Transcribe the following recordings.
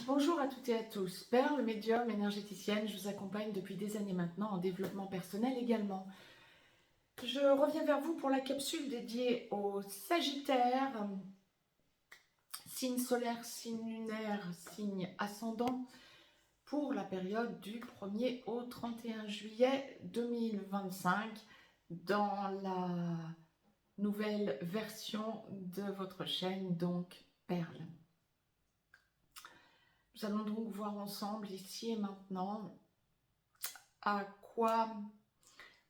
Bonjour à toutes et à tous, Perle, médium, énergéticienne, je vous accompagne depuis des années maintenant en développement personnel également. Je reviens vers vous pour la capsule dédiée au Sagittaire, signe solaire, signe lunaire, signe ascendant, pour la période du 1er au 31 juillet 2025, dans la nouvelle version de votre chaîne, donc Perle. Nous allons donc voir ensemble, ici et maintenant, à quoi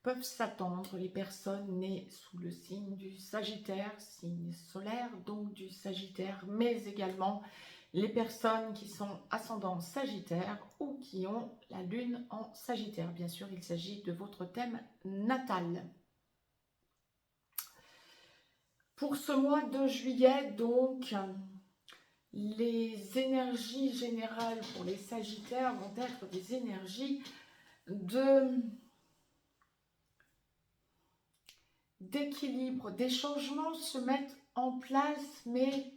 peuvent s'attendre les personnes nées sous le signe du Sagittaire, signe solaire, donc du Sagittaire, mais également les personnes qui sont ascendants Sagittaire ou qui ont la lune en Sagittaire. Bien sûr, il s'agit de votre thème natal. Pour ce mois de juillet, donc, les énergies générales pour les Sagittaires vont être des énergies d'équilibre. Des changements se mettent en place, mais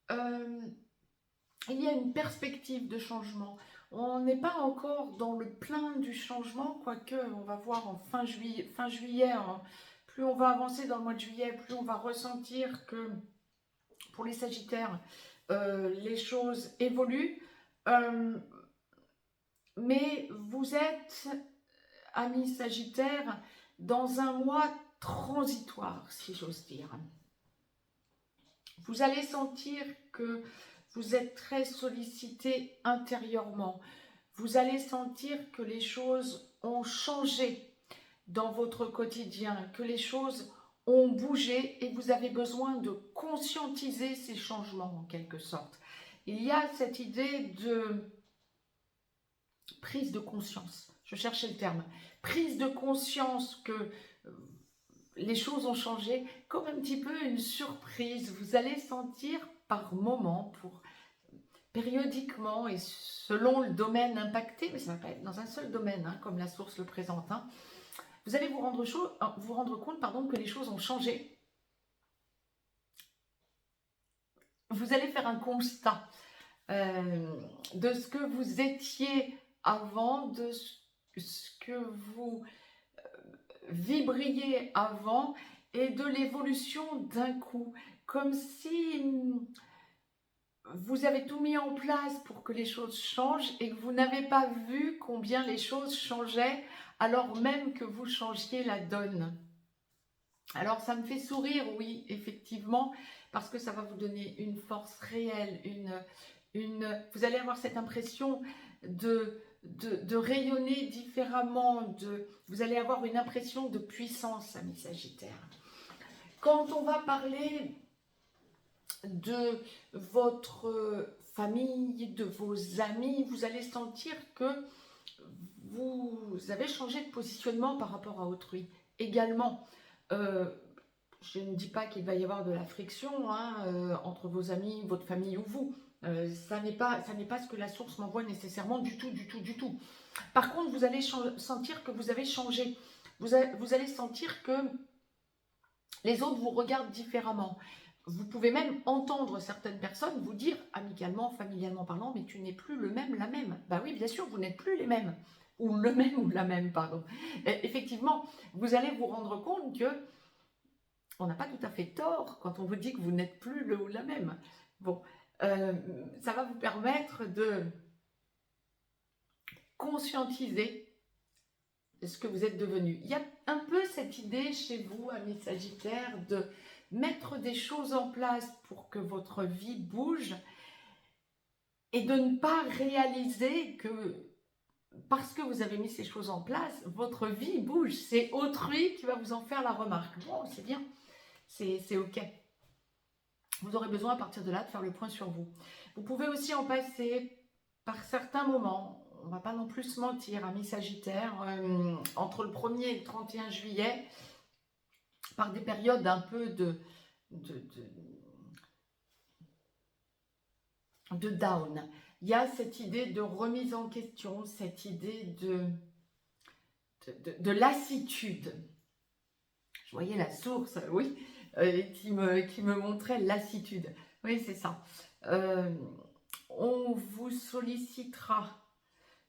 il y a une perspective de changement. On n'est pas encore dans le plein du changement, quoique on va voir en fin juillet, plus on va avancer dans le mois de juillet, plus on va ressentir que pour les Sagittaires, les choses évoluent. Mais vous êtes, amis Sagittaires, dans un mois transitoire, si j'ose dire. Vous allez sentir que vous êtes très sollicité intérieurement. Vous allez sentir que les choses ont changé dans votre quotidien, que les choses ont bougé et vous avez besoin de conscientiser ces changements en quelque sorte. Il y a cette idée de prise de conscience. Je cherchais le terme. Prise de conscience que les choses ont changé, comme un petit peu une surprise. Vous allez sentir par moment, périodiquement et selon le domaine impacté, mais ça ne va pas être dans un seul domaine, hein, comme la source le présente, hein, vous allez vous rendre compte que les choses ont changé. Vous allez faire un constat de ce que vous étiez avant, de ce que vous vibriez avant et de l'évolution d'un coup, comme si vous avez tout mis en place pour que les choses changent et que vous n'avez pas vu combien les choses changeaient alors même que vous changiez la donne. Alors ça me fait sourire, oui, effectivement, parce que ça va vous donner une force réelle, vous allez avoir cette impression de rayonner différemment, vous allez avoir une impression de puissance, amis Sagittaires. Quand on va parler de votre famille, de vos amis, vous allez sentir que vous avez changé de positionnement par rapport à autrui. Également, je ne dis pas qu'il va y avoir de la friction entre vos amis, votre famille ou vous. Ça n'est pas ce que la source m'envoie nécessairement du tout. Par contre, vous allez sentir que vous avez changé. Vous allez sentir que les autres vous regardent différemment. Vous pouvez même entendre certaines personnes vous dire, amicalement, familialement parlant, mais tu n'es plus le même, la même. Bah oui, bien sûr, vous n'êtes plus les mêmes. Ou le même ou la même, pardon. Et effectivement, vous allez vous rendre compte que on n'a pas tout à fait tort quand on vous dit que vous n'êtes plus le ou la même. Bon, ça va vous permettre de conscientiser ce que vous êtes devenu. Il y a un peu cette idée chez vous, amis Sagittaires, de mettre des choses en place pour que votre vie bouge et de ne pas réaliser que parce que vous avez mis ces choses en place, votre vie bouge. C'est autrui qui va vous en faire la remarque. Bon, c'est bien, c'est ok. Vous aurez besoin à partir de là de faire le point sur vous. Vous pouvez aussi en passer par certains moments, on ne va pas non plus se mentir, amis Sagittaires, entre le 1er et le 31 juillet, par des périodes un peu de down. Il y a cette idée de remise en question, cette idée de lassitude. Je voyais la source, oui, qui me montrait lassitude. Oui, c'est ça. On vous vous sollicitera.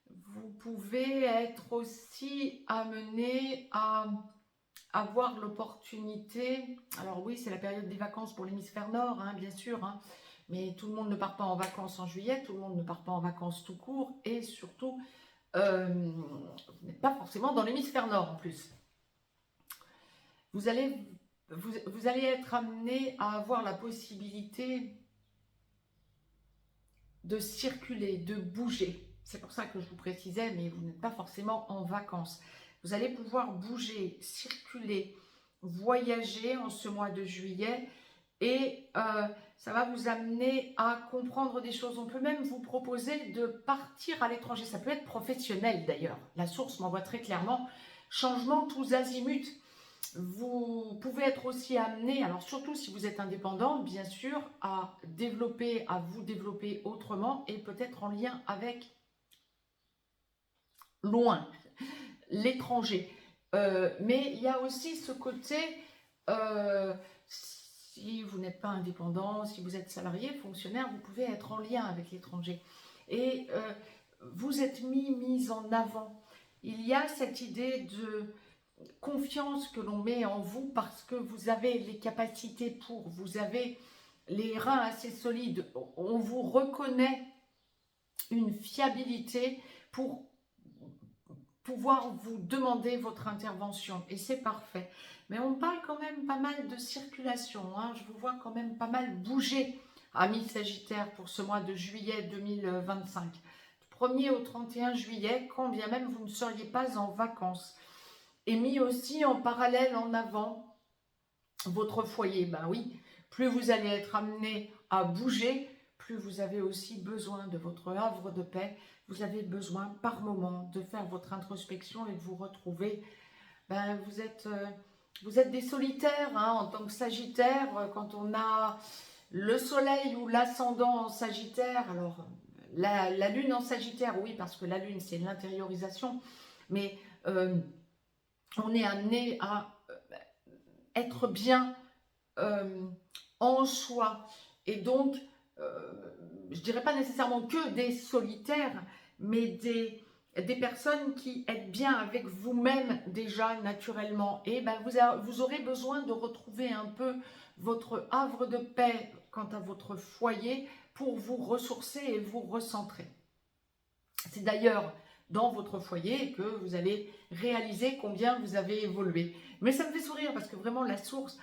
Vous pouvez être aussi amené à avoir l'opportunité, alors oui, c'est la période des vacances pour l'hémisphère nord, hein, bien sûr, hein, mais tout le monde ne part pas en vacances en juillet, tout le monde ne part pas en vacances tout court, et surtout, vous n'êtes pas forcément dans l'hémisphère nord en plus. Vous allez être amené à avoir la possibilité de circuler, de bouger. C'est pour ça que je vous précisais, mais vous n'êtes pas forcément en vacances. Vous allez pouvoir bouger, circuler, voyager en ce mois de juillet et ça va vous amener à comprendre des choses. On peut même vous proposer de partir à l'étranger. Ça peut être professionnel d'ailleurs. La source m'envoie très clairement changement tous azimuts. Vous pouvez être aussi amené, alors surtout si vous êtes indépendant, bien sûr, à vous développer autrement et peut-être en lien avec loin, l'étranger. Mais il y a aussi ce côté, si vous n'êtes pas indépendant, si vous êtes salarié, fonctionnaire, vous pouvez être en lien avec l'étranger. Et vous êtes mis en avant. Il y a cette idée de confiance que l'on met en vous parce que vous avez les capacités pour, vous avez les reins assez solides, on vous reconnaît une fiabilité pour pouvoir vous demander votre intervention et c'est parfait. Mais on parle quand même pas mal de circulation, hein. Je vous vois quand même pas mal bouger, amis Sagittaire, pour ce mois de juillet 2025. Du 1er au 31 juillet, quand bien même vous ne seriez pas en vacances. Et mis aussi en parallèle en avant votre foyer. Ben oui, plus vous allez être amené à bouger, plus vous avez aussi besoin de votre havre de paix. Vous avez besoin par moment de faire votre introspection et de vous retrouver. Ben, vous êtes des solitaires, hein, en tant que Sagittaire. Quand on a le soleil ou l'ascendant en Sagittaire, alors la lune en Sagittaire, oui, parce que la lune c'est l'intériorisation, mais on est amené à être bien en soi. Et donc, je dirais pas nécessairement que des solitaires, mais des personnes qui êtes bien avec vous-même déjà naturellement. Et ben, vous aurez besoin de retrouver un peu votre havre de paix quant à votre foyer pour vous ressourcer et vous recentrer. C'est d'ailleurs dans votre foyer que vous allez réaliser combien vous avez évolué. Mais ça me fait sourire parce que vraiment la source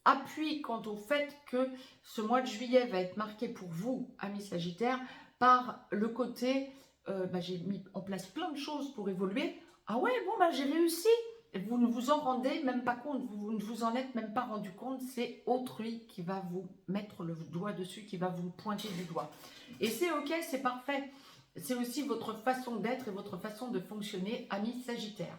appuie quant au fait que ce mois de juillet va être marqué pour vous, amis Sagittaires, par le côté, j'ai mis en place plein de choses pour évoluer. Ah ouais, bon, j'ai réussi. Vous ne vous en rendez même pas compte, vous ne vous en êtes même pas rendu compte, c'est autrui qui va vous mettre le doigt dessus, qui va vous pointer du doigt. Et c'est ok, c'est parfait. C'est aussi votre façon d'être et votre façon de fonctionner, amis Sagittaires.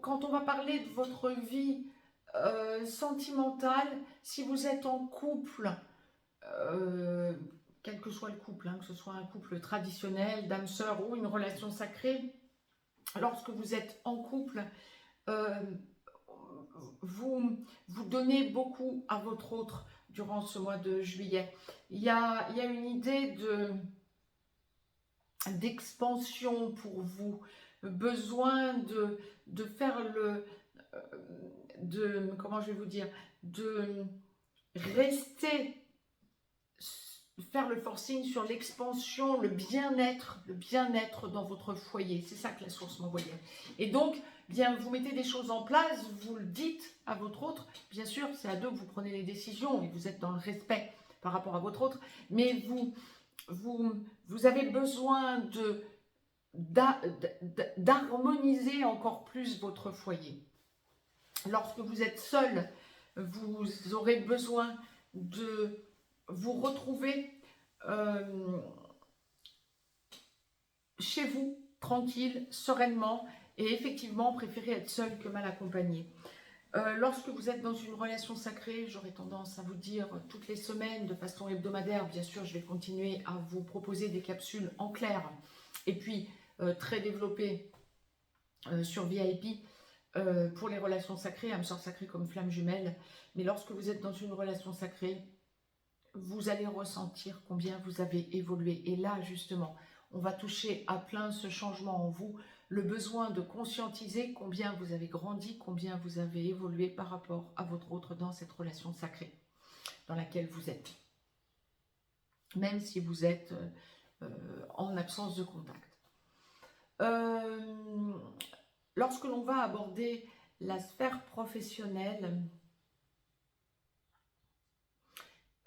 Quand on va parler de votre vie sentimentale, si vous êtes en couple, quel que soit le couple, hein, que ce soit un couple traditionnel, d'âme-sœur ou une relation sacrée, lorsque vous êtes en couple, vous donnez beaucoup à votre autre durant ce mois de juillet. Il y a une idée d'expansion pour vous, besoin de faire comment je vais vous dire, de rester, faire le forcing sur l'expansion, le bien-être dans votre foyer. C'est ça que la source m'envoyait. Et donc, bien, vous mettez des choses en place, vous le dites à votre autre. Bien sûr, c'est à deux que vous prenez les décisions et vous êtes dans le respect par rapport à votre autre. Mais vous avez besoin d'harmoniser encore plus votre foyer. Lorsque vous êtes seul, vous aurez besoin de vous retrouver chez vous, tranquille, sereinement, et effectivement préférez être seul que mal accompagné. Lorsque vous êtes dans une relation sacrée, j'aurais tendance à vous dire toutes les semaines, de façon hebdomadaire, bien sûr, je vais continuer à vous proposer des capsules en clair, et puis très développées sur VIP, pour les relations sacrées, âme sœur sacrée comme flamme jumelle. Mais lorsque vous êtes dans une relation sacrée, vous allez ressentir combien vous avez évolué. Et là, justement, on va toucher à plein ce changement en vous, le besoin de conscientiser combien vous avez grandi, combien vous avez évolué par rapport à votre autre dans cette relation sacrée dans laquelle vous êtes. Même si vous êtes en absence de contact. Lorsque l'on va aborder la sphère professionnelle,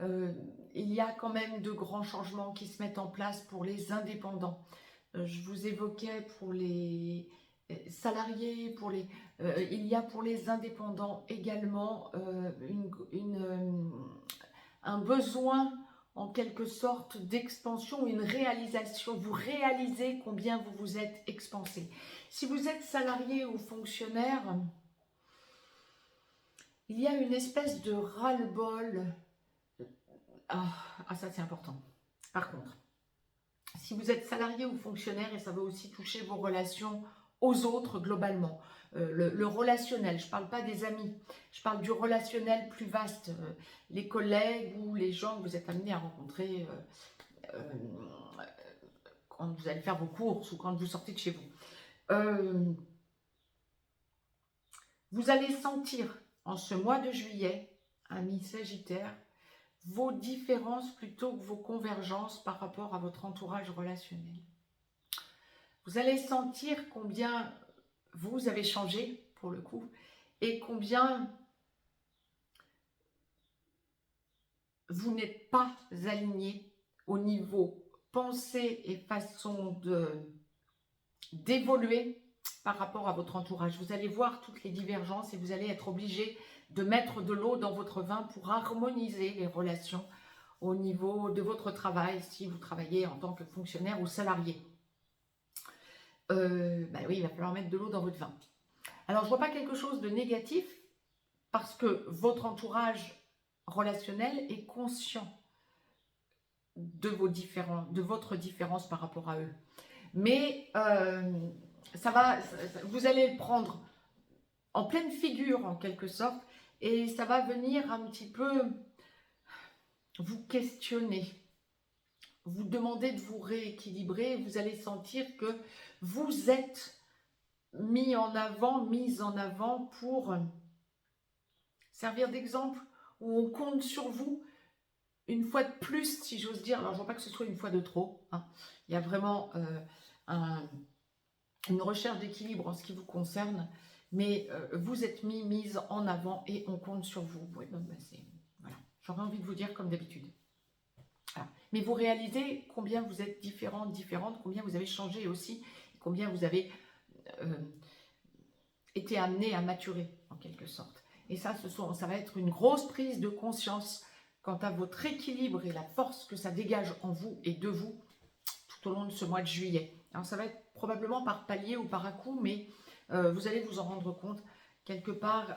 il y a quand même de grands changements qui se mettent en place pour les indépendants. Je vous évoquais pour les salariés, il y a pour les indépendants également un besoin en quelque sorte d'expansion, une réalisation. Vous réalisez combien vous vous êtes expansé. Si vous êtes salarié ou fonctionnaire, il y a une espèce de ras-le-bol. Ah, ça c'est important. Par contre, si vous êtes salarié ou fonctionnaire, et ça va aussi toucher vos relations aux autres globalement, le relationnel, je ne parle pas des amis, je parle du relationnel plus vaste, les collègues ou les gens que vous êtes amenés à rencontrer quand vous allez faire vos courses ou quand vous sortez de chez vous. Vous allez sentir en ce mois de juillet, amis Sagittaire, vos différences plutôt que vos convergences par rapport à votre entourage relationnel. Vous allez sentir combien vous avez changé, pour le coup, et combien vous n'êtes pas aligné au niveau pensée et façon d'évoluer par rapport à votre entourage. Vous allez voir toutes les divergences et vous allez être obligé de mettre de l'eau dans votre vin pour harmoniser les relations au niveau de votre travail, si vous travaillez en tant que fonctionnaire ou salarié. Oui, il va falloir mettre de l'eau dans votre vin. Alors, je ne vois pas quelque chose de négatif parce que votre entourage relationnel est conscient de votre différence par rapport à eux. Mais vous allez le prendre en pleine figure en quelque sorte et ça va venir un petit peu vous questionner, vous demander de vous rééquilibrer. Vous allez sentir que vous êtes mise en avant pour servir d'exemple, où on compte sur vous une fois de plus, si j'ose dire. Alors je ne vois pas que ce soit une fois de trop, hein. Il y a vraiment une recherche d'équilibre en ce qui vous concerne, mais vous êtes mise en avant et on compte sur vous. Oui, voilà. J'aurais envie de vous dire comme d'habitude. Voilà. Mais vous réalisez combien vous êtes différente, combien vous avez changé aussi, combien vous avez été amené à maturer en quelque sorte. Et ça va être une grosse prise de conscience quant à votre équilibre et la force que ça dégage en vous et de vous tout au long de ce mois de juillet. Alors ça va être probablement par palier ou par à-coup, mais vous allez vous en rendre compte. Quelque part,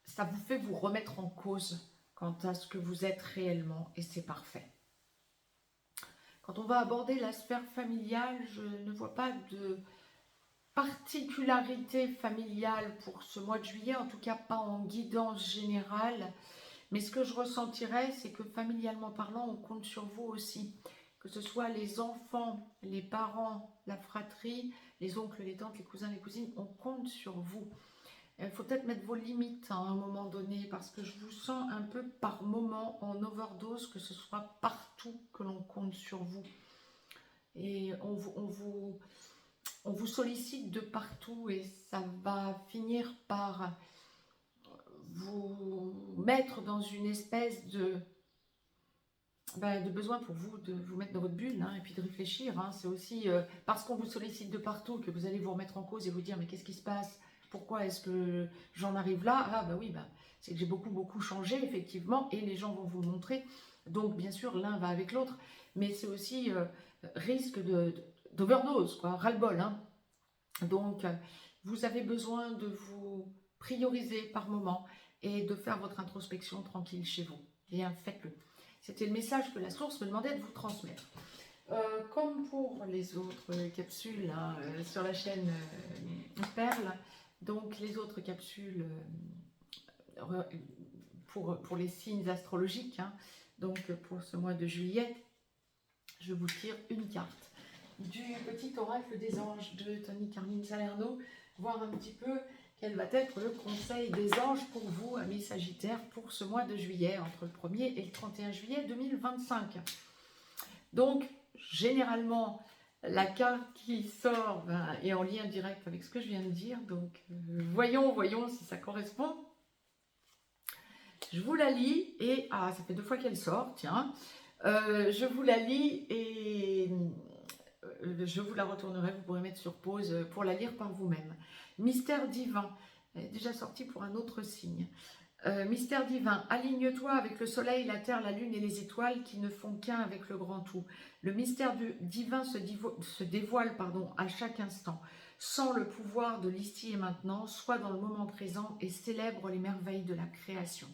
ça vous fait vous remettre en cause quant à ce que vous êtes réellement, et c'est parfait. Quand on va aborder la sphère familiale, je ne vois pas de particularité familiale pour ce mois de juillet, en tout cas pas en guidance générale. Mais ce que je ressentirais, c'est que familialement parlant, on compte sur vous aussi. Que ce soit les enfants, les parents, la fratrie, les oncles, les tantes, les cousins, les cousines, on compte sur vous. Il faut peut-être mettre vos limites à un moment donné, parce que je vous sens un peu par moment en overdose, que ce soit partout que l'on compte sur vous. Et on vous sollicite de partout et ça va finir par vous mettre dans une espèce de besoin pour vous de vous mettre dans votre bulle, hein, et puis de réfléchir. Hein. C'est aussi parce qu'on vous sollicite de partout que vous allez vous remettre en cause et vous dire mais qu'est-ce qui se passe? Pourquoi est-ce que j'en arrive là? Ah bah oui, c'est que j'ai beaucoup changé effectivement et les gens vont vous le montrer. Donc bien sûr l'un va avec l'autre, mais c'est aussi risque d'overdose, quoi, ras-le-bol. Hein. Donc vous avez besoin de vous prioriser par moment et de faire votre introspection tranquille chez vous. Bien, faites-le. C'était le message que la source me demandait de vous transmettre. Comme pour les autres capsules hein, sur la chaîne Perle, donc les autres capsules pour les signes astrologiques, hein, donc pour ce mois de juillet, je vous tire une carte du petit oracle des anges de Tony Carmine Salerno, voir un petit peu quel va être le conseil des anges pour vous, amis Sagittaires, pour ce mois de juillet, entre le 1er et le 31 juillet 2025. Donc, généralement, la carte qui sort est en lien direct avec ce que je viens de dire. Donc, voyons si ça correspond. Je vous la lis et... Ah, ça fait 2 fois qu'elle sort, tiens. Je vous la lis et je vous la retournerai. Vous pourrez mettre sur pause pour la lire par vous-même. Mystère divin. Elle est déjà sortie pour un autre signe. Mystère divin, aligne-toi avec le soleil, la terre, la lune et les étoiles qui ne font qu'un avec le grand tout. Le mystère divin se dévoile à chaque instant. Sens le pouvoir de l'ici et maintenant, sois dans le moment présent et célèbre les merveilles de la création.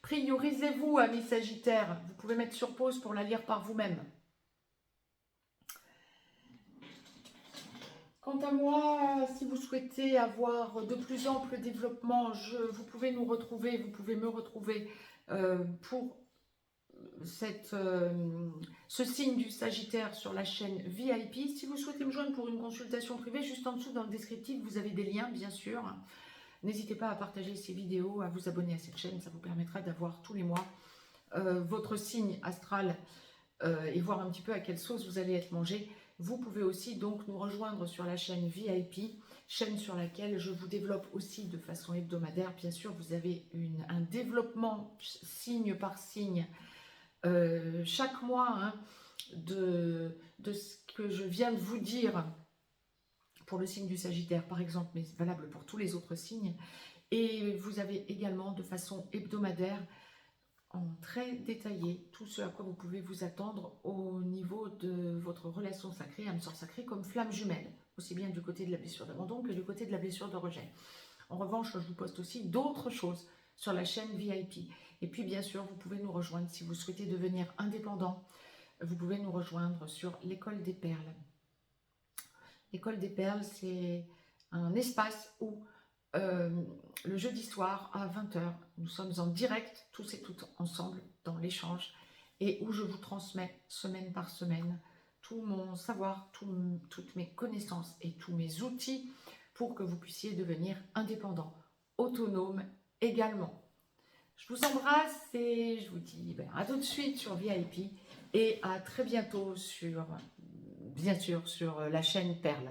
Priorisez-vous, amis Sagittaires. Vous pouvez mettre sur pause pour la lire par vous-même. Quant à moi, si vous souhaitez avoir de plus amples développements, vous pouvez nous retrouver, vous pouvez me retrouver pour ce signe du Sagittaire sur la chaîne VIP. Si vous souhaitez me joindre pour une consultation privée, juste en dessous dans le descriptif, vous avez des liens, bien sûr. N'hésitez pas à partager ces vidéos, à vous abonner à cette chaîne, ça vous permettra d'avoir tous les mois votre signe astral et voir un petit peu à quelle sauce vous allez être mangé. Vous pouvez aussi donc nous rejoindre sur la chaîne VIP, chaîne sur laquelle je vous développe aussi de façon hebdomadaire. Bien sûr, vous avez un développement signe par signe chaque mois hein, de ce que je viens de vous dire pour le signe du Sagittaire par exemple, mais c'est valable pour tous les autres signes. Et vous avez également de façon hebdomadaire en très détaillé tout ce à quoi vous pouvez vous attendre au niveau de votre relation sacrée, âme sœur sacrée, comme flamme jumelle, aussi bien du côté de la blessure d'abandon que du côté de la blessure de rejet. En revanche, je vous poste aussi d'autres choses sur la chaîne VIP. Et puis bien sûr, vous pouvez nous rejoindre si vous souhaitez devenir indépendant. Vous pouvez nous rejoindre sur l'école des perles. L'école des perles, c'est un espace où le jeudi soir à 20 h, nous sommes en direct, tous et toutes ensemble, dans l'échange, et où je vous transmets semaine par semaine tout mon savoir, toutes mes connaissances et tous mes outils pour que vous puissiez devenir indépendant, autonome également. Je vous embrasse et je vous dis à tout de suite sur VIP et à très bientôt sur, bien sûr, sur la chaîne Perle.